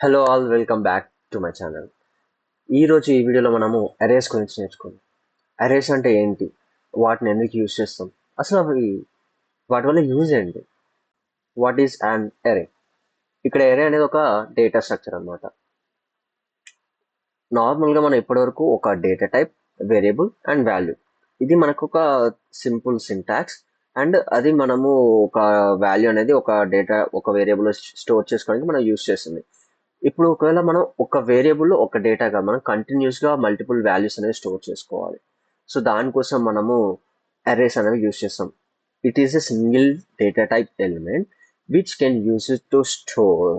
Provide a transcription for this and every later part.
Hello all welcome back to my channel. ఈరోజు ఈ వీడియోలో మనము అరేస్ గురించి నేర్చుకుందాం. అరేస్ అంటే ఏంటి, వాటిని ఎందుకు యూజ్ చేస్తాం, అసలు అవి వాటి వల్ల యూజ్ ఏంటి, వాట్ ఈస్ అన్ అరే. ఇక్కడ అరే అనేది ఒక డేటా స్ట్రక్చర్ అనమాట. నార్మల్గా మనం ఇప్పటివరకు ఒక data type, variable and value, ఇది మనకు ఒక సింపుల్ సింటాక్స్. అండ్ అది మనము ఒక వాల్యూ అనేది ఒక డేటా ఒక వేరియబుల్ స్టోర్ చేసుకోవడానికి మనం యూజ్ చేస్తుంది. ఇప్పుడు ఒకవేళ మనం ఒక వేరియబుల్ ఒక డేటాగా మనం కంటిన్యూస్గా మల్టిపుల్ వాల్యూస్ అనేవి స్టోర్ చేసుకోవాలి. సో దానికోసం మనము అరేస్ అనేవి యూజ్ చేస్తాం. It is a single data type element which can use it to store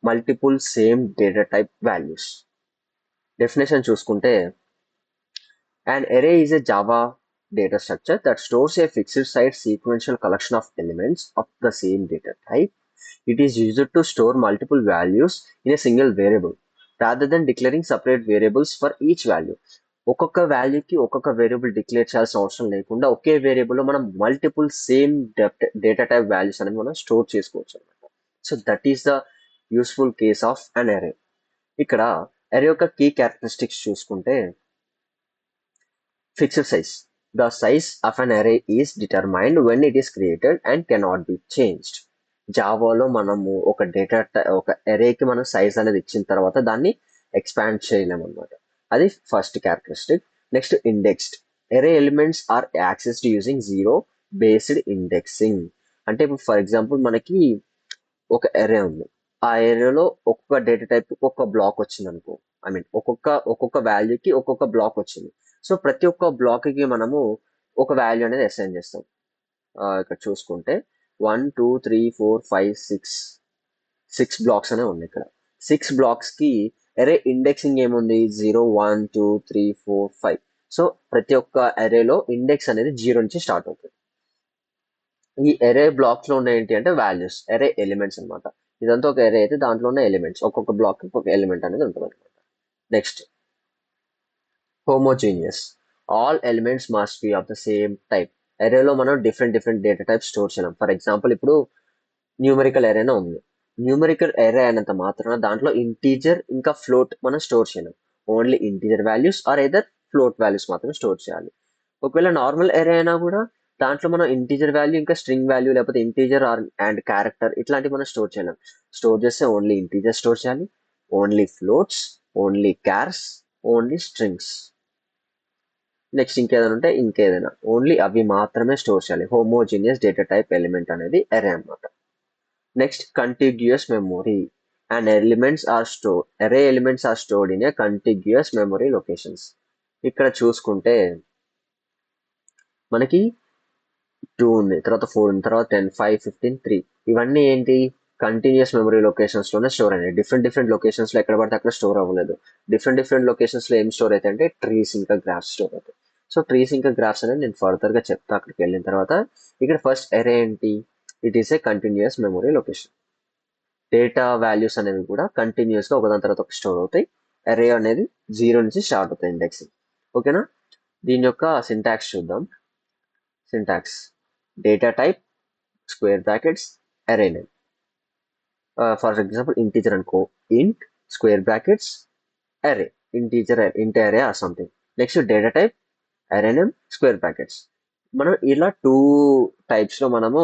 multiple same data type values. Definition చూసుకుంటే, an array is a Java data structure that stores a fixed site sequential collection of elements of the same data type. It is used to store multiple values in a single variable rather than declaring separate variables for each value. ఒక్కొక్క వాల్యూకి ఒక్కొక్క variable declare చేయాల్సిన అవసరం లేకుండా ఒకే వేరియబుల్లో మనం multiple same data type values అనేవి మనం store చేసుకోవచ్చు అనమాట. So that is the useful case of అన్ అరే. ఇక్కడ అరే యొక్క కీ క్యారెక్టరిస్టిక్స్ చూసుకుంటే, fixed size. The size of an array is determined when it is created and cannot be changed. జావాలో మనము ఒక ఒక అరేకి మనం సైజ్ అనేది ఇచ్చిన తర్వాత దాన్ని ఎక్స్పాండ్ చేయలేము అనమాట. అది first characteristic. Next indexed. Array elements are accessed using zero based indexing. అంటే ఇప్పుడు ఫర్ ఎగ్జాంపుల్ మనకి ఒక అరే ఉంది. ఆ ఏరియాలో ఒక్కొక్క డేటా టైప్ ఒక్కొక్క బ్లాక్ వచ్చింది అనుకో. ఐ మీన్ ఒక్కొక్క వాల్యూకి ఒక్కొక్క బ్లాక్ వచ్చింది. సో ప్రతి ఒక్క బ్లాక్కి మనము ఒక వాల్యూ అనేది అసైన్ చేస్తాం. ఇక్కడ చూసుకుంటే 1 2 3 4 5 6 బ్లాక్స్ అనేవి ఉన్నాయి ఇక్కడ. 6 బ్లాక్స్కి అరే ఇండెక్సింగ్ ఏముంది, 0 1 2 3 4 5. సో ప్రతి ఒక్క అరేలో ఇండెక్స్ అనేది 0 నుంచి స్టార్ట్ అవుతుంది. ఈ ఎరే బ్లాక్స్ లో ఉన్న ఏంటి అంటే వాల్యూస్, ఎరే ఎలిమెంట్స్ అనమాట. ఇదంతా ఒక ఎరే అయితే దాంట్లో ఉన్న ఎలిమెంట్స్, ఒక్కొక్క బ్లాక్ ఒక్కొక్క ఎలిమెంట్ అనేది ఉంటుంది అనమాట. Next, homogeneous. All elements must be of the same type. ఎరేలో మనం డిఫరెంట్ డేటా టైప్ స్టోర్ చేయలేం. ఫర్ ఎగ్జాంపుల్ ఇప్పుడు న్యూమరికల్ ఎరేనే ఉంది. న్యూమరికల్ ఎరే అయినంత మాత్రాన దాంట్లో ఇంటీజర్ ఇంకా ఫ్లోట్ మనం స్టోర్ చేయలేం. Only integer values or either float values మాత్రమే స్టోర్ చేయాలి. ఒకవేళ నార్మల్ ఎరే అయినా కూడా దాంట్లో మనం ఇంటీజర్ వాల్యూ ఇంకా స్ట్రింగ్ వాల్యూ లేకపోతే ఇంటీజర్ ఆర్ అండ్ క్యారెక్టర్ ఇట్లాంటివి మనం స్టోర్ చేయలేం. స్టోర్ చేస్తే ఓన్లీ ఇంటీజర్ స్టోర్ చేయాలి, only floats, only chars, only strings. Next ఇంకేదైనా ఉంటే ఇంకేదైనా, ఓన్లీ అవి మాత్రమే స్టోర్ చేయాలి. హోమోజీనియస్ డేటా టైప్ ఎలిమెంట్ అనేది అరే అన్నమాట. Next, contiguous memory. And array elements are stored in a contiguous memory locations. ఇక్కడ చూసుకుంటే మనకి 2 ఉంది, తర్వాత 4 ఉంది, తర్వాత 10, 5, 15, 3. ఇవన్నీ ఏంటి, కంటిన్యూస్ మెమరీ లొకేషన్స్ లోనే స్టోర్ అయినాయి. డిఫరెంట్ లొకేషన్స్ లో ఎక్కడ పడితే అక్కడ స్టోర్ అవ్వలేదు. డిఫరెంట్ లొకేషన్స్ లో ఏం స్టోర్ అయితే అంటే ట్రీస్ ఇంకా గ్రాఫ్స్ స్టోర్ అవుతాయి. సో ట్రీస్ ఇంకా గ్రాఫ్స్ అనేది నేను ఫర్దర్ గా చెప్తా అక్కడికి వెళ్ళిన తర్వాత. ఇక్కడ ఫస్ట్ అరే ఏంటి, it is a continuous memory location. Data values అనేవి కూడా కంటిన్యూస్ గా ఒకదాని తర్వాత ఒక స్టోర్ అవుతాయి. అరే అనేది 0 నుంచి స్టార్ట్ అవుతాయి ఇండెక్సింగ్. ఓకేనా. దీని యొక్క సింటాక్స్ చూద్దాం. Syntax: data type square brackets అరే నేమ్. ఫర్ ఎగ్జాంపుల్ ఇంటీజర్ అనుకో, ఇంట్ స్క్వేర్ బ్రాకెట్స్ అరే, ఇంట్ అరే or something. Next data type అరే నేమ్ స్క్వేర్ బ్రాకెట్స్. మనం ఇలా 2 టైప్స్ లో మనము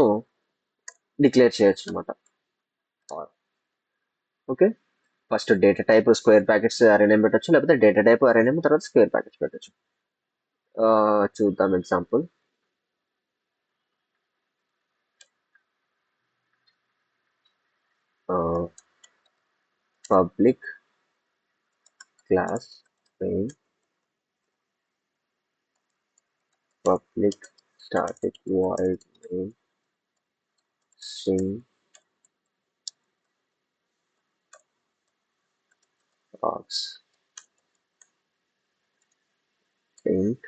డిక్లేర్ చేయొచ్చు అనమాట. Okay, first data type square brackets అరే నేమ్ పెట్టచ్చు, లేకపోతే డేటా టైప్ అరే నేమ్ తర్వాత స్క్వేర్ బ్రాకెట్స్ పెట్టచ్చు. చూద్దాం example. Public class main public static void main string args ఇంట్.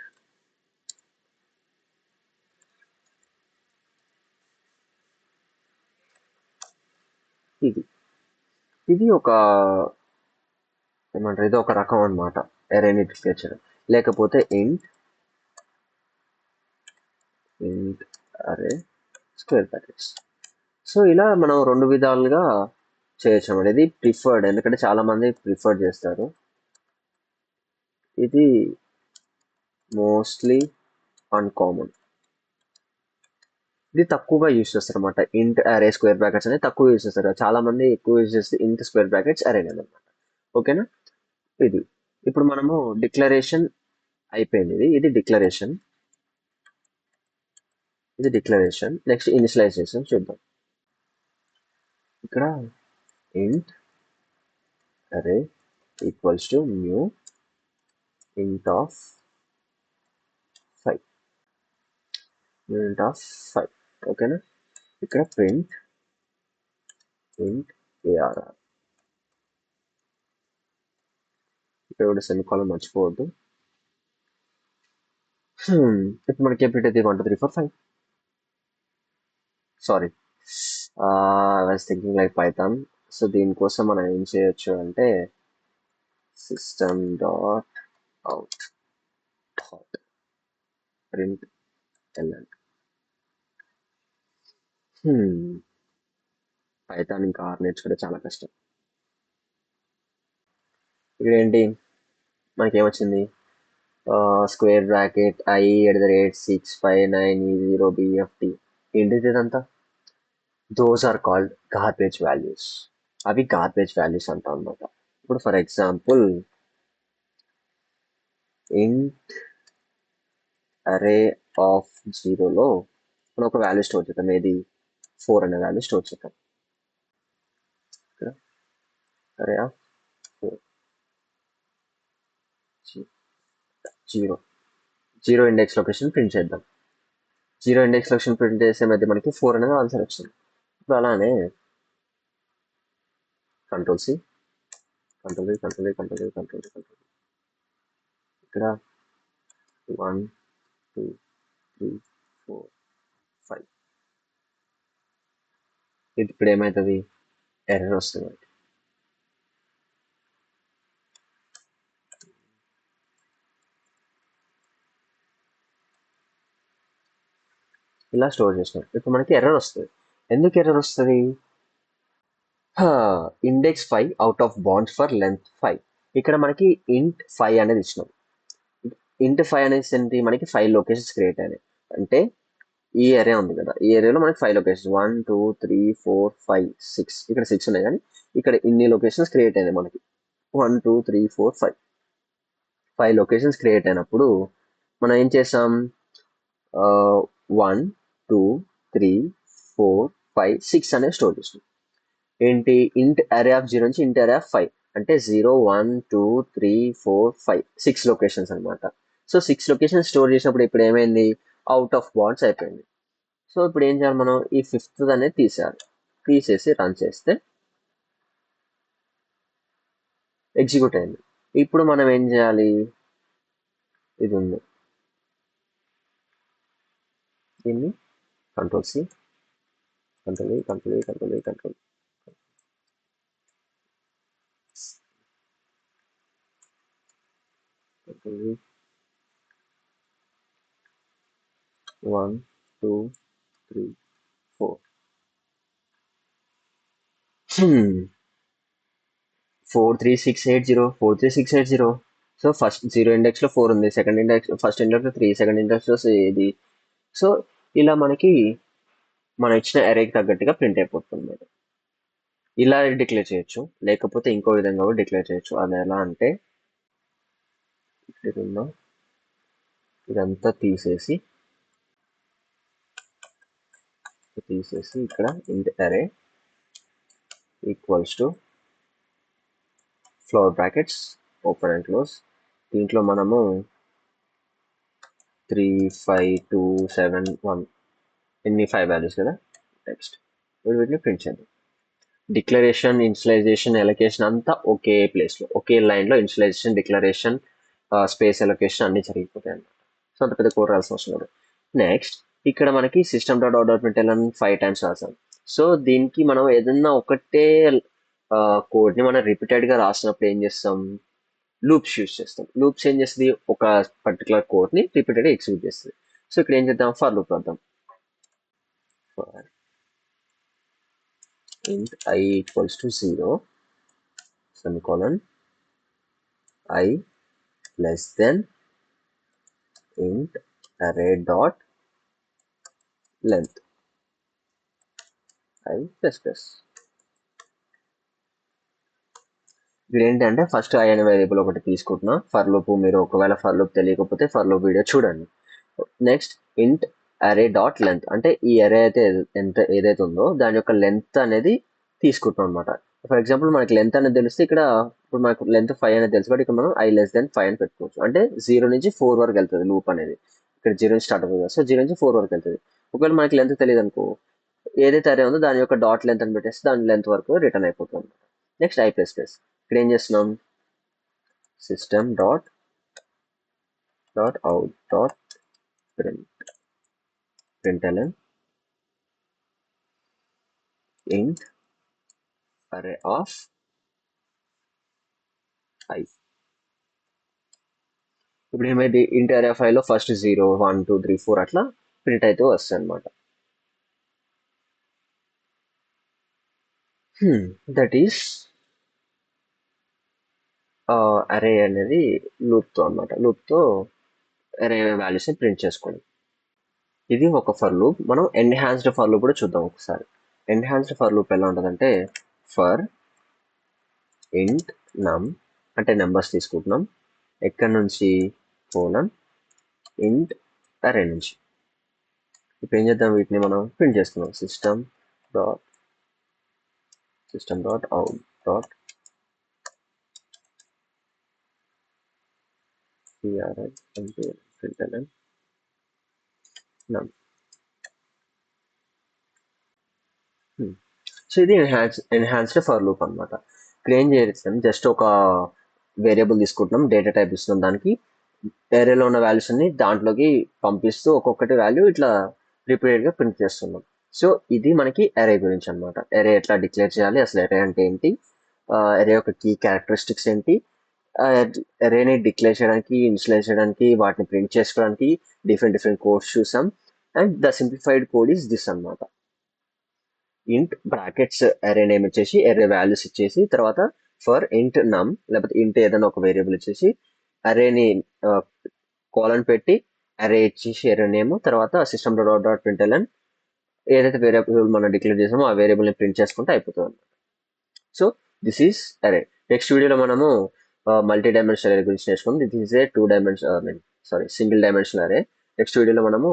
ఇది ఇది ఒక ఏమంటారు, ఇది ఒక రకం అనమాట అరేని డిక్లేర్ చేయడం. లేకపోతే ఇంట్ అరే స్క్వేర్ బ్రాకెట్స్. సో ఇలా మనం 2 విధాలుగా చేయొచ్చు అన్నమాట. ఇది ప్రిఫర్డ్, ఎందుకంటే చాలా మంది ప్రిఫర్ చేస్తారు. ఇది మోస్ట్లీ అన్కామన్. ఇది తక్కువగా యూజ్ చేస్తారు అనమాట. ఇంట్ అరే స్క్వేర్ బ్రాకెట్స్ అనేది తక్కువ యూజ్ చేస్తారు. చాలా మంది ఎక్కువ యూజ్ చేస్తే ఇంట్ స్క్వేర్ బ్రాకెట్స్ అరే అనమాట. ఓకేనా. ఇది ఇప్పుడు మనము డిక్లరేషన్ అయిపోయింది. ఇది డిక్లరేషన్. నెక్స్ట్ ఇనిషియలైజేషన్ చూద్దాం. ఇక్కడ ఇంట్ అరే ఈక్వల్స్ టు న్యూ ఇంట్ ఆఫ్ 5. ఓకేనా. ఇక్కడ ప్రింట్ ఇంట్ ఏఆర్ఆర్. ఇక్కడ కూడా సెమికాలన్ మర్చిపోవద్దు. ఇప్పుడు మనకి ఏం ప్రింట్ అయితే 1 2 3 4 5. Sorry, I was thinking like Python. So దీనికోసం మనం ఏం చేయొచ్చు అంటే system dot out dot println. Python ఇంకా ఆర్ నేర్చుకుంటే చాలా కష్టం. ఇక్కడ ఏంటి మనకి ఏమొచ్చింది, స్క్వేర్ బ్రాకెట్ i@659E0BFT. ఏంటిది ఇదంతా? Those are called garbage values. అవి గార్బేజ్ వాల్యూస్ అంటాం అనమాట. ఇప్పుడు ఫర్ ఎగ్జాంపుల్ ఇంట్ అరే ఆఫ్ 0లో మనం ఒక వాల్యూ స్టోర్ చేద్దాం. ఏది 4 అనే వాల్యూ స్టోర్ చేద్దాం. ఇక్కడ అరే of 4 zero index location print చేద్దాం. జీరో ఇండెక్స్ లొకేషన్ ప్రింట్ చేసే మధ్య మనకి 4 అనేది ఆన్సర్ వచ్చింది. ఇప్పుడు అలానే కంట్రోల్ సి, ఇక్కడ 1 2 3 4 5. ఇది ఇప్పుడు ఏమవుతుంది, ఎర్రర్ వస్తుంది. ఇలా స్టోర్ చేసినాం. ఇప్పుడు మనకి ఎర్రర్ వస్తుంది. ఎందుకు ఎర్రర్ వస్తుంది? Index 5 out of wands for length 5. ఇక్కడ మనకి ఇంట్ 5 అనేది ఇచ్చినాం. ఇంట్ 5 అనేది ఏంటి, మనకి 5 లొకేషన్స్ క్రియేట్ అయినాయి. అంటే ఈ ఏరియా ఉంది కదా, ఈ ఏరియాలో మనకి 5 లొకేషన్స్ 1 2 3 4 5 6. ఇక్కడ 6 ఉన్నాయి, కానీ ఇక్కడ ఇన్ని లొకేషన్స్ క్రియేట్ అయినాయి మనకి. 1 2 3 4 5 5 లొకేషన్స్ క్రియేట్ అయినప్పుడు మనం ఏం చేసాం, 1 2 3 4 5 6 అనేది స్టోర్ చేసినాం. ఏంటి, ఇంట్ అరే ఆఫ్ 0 నుంచి ఇంట్ అరే ఆఫ్ 5 అంటే 0 1 2 3 4 5 6 లొకేషన్స్ అనమాట. సో 6 లొకేషన్స్ స్టోర్ చేసినప్పుడు ఇప్పుడు ఏమైంది, అవుట్ ఆఫ్ బాండ్స్ అయిపోయింది. సో ఇప్పుడు ఏం చేయాలి, మనం ఈ 5th అనేది తీసేయాలి. తీసేసి రన్ చేస్తే ఎగ్జిక్యూట్ అయింది. ఇప్పుడు మనం ఏం చేయాలి, ఇది ఉంది, దీన్ని control C, control 1 2 3 4 43680. So first 0 index లో 4 ఉంది, సెకండ్ ఇండెక్స్ ఫస్ట్ ఇండెక్స్ లో 3, సెకండ్ ఇండెక్స్ లో ఇది. సో ఇలా మనకి మనం ఇచ్చిన అరేకి తగ్గట్టుగా ప్రింట్ అయిపోతుంది. ఇలా డిక్లేర్ చేయొచ్చు, లేకపోతే ఇంకో విధంగా కూడా డిక్లేర్ చేయొచ్చు. అది ఎలా అంటే ఇదంతా తీసేసి ఇక్కడ ఇంట్ అరే equals to floor brackets open and close. దీంట్లో మనము 3 5 2 7 1 ఎన్ని 5 వాల్యూస్ కదా. నెక్స్ట్ వీటిని ప్రింట్ చేద్దాం. డిక్లరేషన్, ఇనిషియలైజేషన్, ఎలొకేషన్ అంతా ఒకే ప్లేస్లో, ఒకే లైన్లో ఇనిషియలైజేషన్, డిక్లరేషన్, స్పేస్ ఎలొకేషన్ అన్ని జరిగిపోతాయి అన్నమాట. సో అంత పెద్ద కోడ్ రాయాల్సిన అవసరం లేదు. నెక్స్ట్ ఇక్కడ మనకి system dot out dot print 5 times రాసాం. సో దీనికి మనం ఏదన్నా ఒకటే కోడ్ని మనం రిపీటెడ్గా రాసినప్పుడు ఏం చేస్తాం, లూప్స్ యూస్ చేస్తాం. లూప్స్ ఏం చేస్తుంది, ఒక పర్టికులర్ కోడ్ని రిపీటెడ్గా ఎగ్జిక్యూట్ చేస్తుంది. సో ఇక్కడ ఏం చేద్దాం, ఫర్ లూప్ రాద్దాం. int I equals to 0 semicolon I less than int array dot length I plus plus. ఇప్పుడు ఏంటంటే ఫస్ట్ I అనే వేరియబుల్ ఒకటి తీసుకుంటున్నా. ఫర్ లూప్ మీరు ఒకవేళ ఫర్ లూప్ తెలియకపోతే ఫర్ లూప్ వీడియో చూడండి. నెక్స్ట్ ఇంట్ అరే డాట్ లెంత్ అంటే ఈ అరే అయితే ఎంత ఏదైతే ఉందో దాని యొక్క లెంత్ అనేది తీసుకుంటాం అనమాట. ఫర్ ఎగ్జాంపుల్ మనకి లెంత్ అనేది తెలిస్తే ఇక్కడ ఇప్పుడు మనకు లెంత్ 5 అనేది తెలుసు, బట్ ఇక్కడ మనం I లెస్ దెన్ 5 అని పెట్టుకోవచ్చు. అంటే 0 నుంచి 4 వరకు వెళ్తుంది లూప్ అనేది. ఇక్కడ 0 నుంచి స్టార్ట్ అవుతుంది, సో 0 నుంచి 4 వరకు వెళ్తుంది. ఒకవేళ మనకి లెంత్ తెలియదు అనుకో, ఏదైతే అరే ఉందో దాని యొక్క డాట్ లెంత్ అని పెట్టేస్తే దాని లెంత్ వరకు రిటర్న్ అయిపోతుంది. నెక్స్ట్ I ప్లస్ ప్లస్ ఇక్కడ ఏం చేస్తున్నాం, system dot out dot println int array of I. ఇప్పుడు ఏమైంది, ఇంట్ అరే ఆఫ్ I లో ఫస్ట్ 0 1 2 3 4 అట్లా ప్రింట్ అయితే వస్తుంది అనమాట. దట్ ఈస్ అరే అనేది లూప్తో అనమాట. లూప్తో అరే వాల్యూస్ని ప్రింట్ చేసుకోండి. ఇది ఒక ఫర్ లూప్. మనం ఎన్హాన్స్డ్ ఫర్ లూప్ కూడా చూద్దాం ఒకసారి. ఎన్హాన్స్డ్ ఫర్ లూప్ ఎలా ఉంటుందంటే ఫర్ ఇంట్ నమ్ అంటే నెంబర్స్ తీసుకుంటున్నాం, ఎక్కడి నుంచి కోలన్ ఇంట్ అరే నుంచి. ఇప్పుడు ఏం చేద్దాం, వీటిని మనం ప్రింట్ చేసుకున్నాం. System dot out dot println num. So ఇది ఎన్హాన్స్డ్ ఫర్ లూప్ అనమాట. ఇక్కడ ఏం చేస్తాం, జస్ట్ ఒక వేరియబుల్ తీసుకుంటున్నాం, డేటా టైప్ ఇస్తున్నాం, దానికి ఏరేలో ఉన్న వాల్యూస్ అన్ని దాంట్లోకి పంపిస్తూ ఒక్కొక్కటి వాల్యూ ఇట్లా రిపీటెడ్గా ప్రింట్ చేస్తున్నాం. సో ఇది మనకి అరే గురించి అనమాట. అరే ఎట్లా డిక్లేర్ చేయాలి, అసలు అరే అంటే ఏంటి, అరే యొక్క కీ క్యారెక్టరిస్టిక్స్ ఏంటి, అరేని డిక్లేర్ చేయడానికి, ఇన్స్టలేట్ చేయడానికి, వాటిని ప్రింట్ చేసుకోవడానికి డిఫరెంట్ కోడ్స్ చూసాం. And the simplified code is this అనమాట. ఇంట్ బ్రాకెట్స్ అరే నేమ్ ఇచ్చేసి అరే వాల్యూస్ ఇచ్చేసి తర్వాత ఫర్ ఇంట్ నమ్ లేకపోతే ఇంట్ ఏదైనా ఒక వేరియబుల్ ఇచ్చేసి అరేని కోలన్ పెట్టి అరే ఇచ్చేసి అరే నేమ్ తర్వాత సిస్టమ్ డాట్ println ఏదైతే వేరియబుల్ మనం డిక్లేర్ చేసామో ఆ వేరియబుల్ని ప్రింట్ చేసుకుంటే అయిపోతుంది. సో దిస్ ఈస్ అరే. నెక్స్ట్ వీడియోలో మనము మల్టీ డైమెన్షనల్ అరే గురించి నేర్చుకుందాం. This is a single dimensional అరే. నెక్స్ట్ వీడియోలో మనము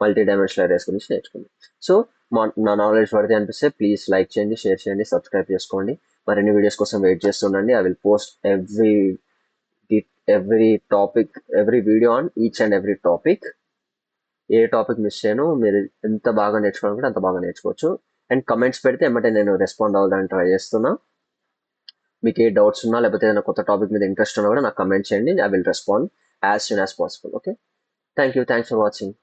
మల్టీ డైమెన్షనల్ అరేస్ గురించి నేర్చుకుందాం. సో నా నాలెడ్జ్ పడితే అనిపిస్తే ప్లీజ్ లైక్ చేయండి, షేర్ చేయండి, సబ్స్క్రైబ్ చేసుకోండి. మరిన్ని వీడియోస్ కోసం వెయిట్ చేస్తుండండి. I will post every video on each and every topic. ఏ టాపిక్ మిస్ చేయను, మీరు ఎంత బాగా నేర్చుకోవాలంటే అంత బాగా నేర్చుకోవచ్చు. అండ్ కమెంట్స్ పెడితే ఏమంటే నేను రెస్పాండ్ అవ్వడానికి ట్రై చేస్తున్నా. మీకు ఏ డౌట్స్ ఉన్నా లేకపోతే ఏదైనా కొత్త టాపిక్ మీద ఇంట్రెస్ట్ ఉన్నా కూడా నాకు కమెంట్ చేయండి. I will respond as soon as possible. Okay, thanks for watching.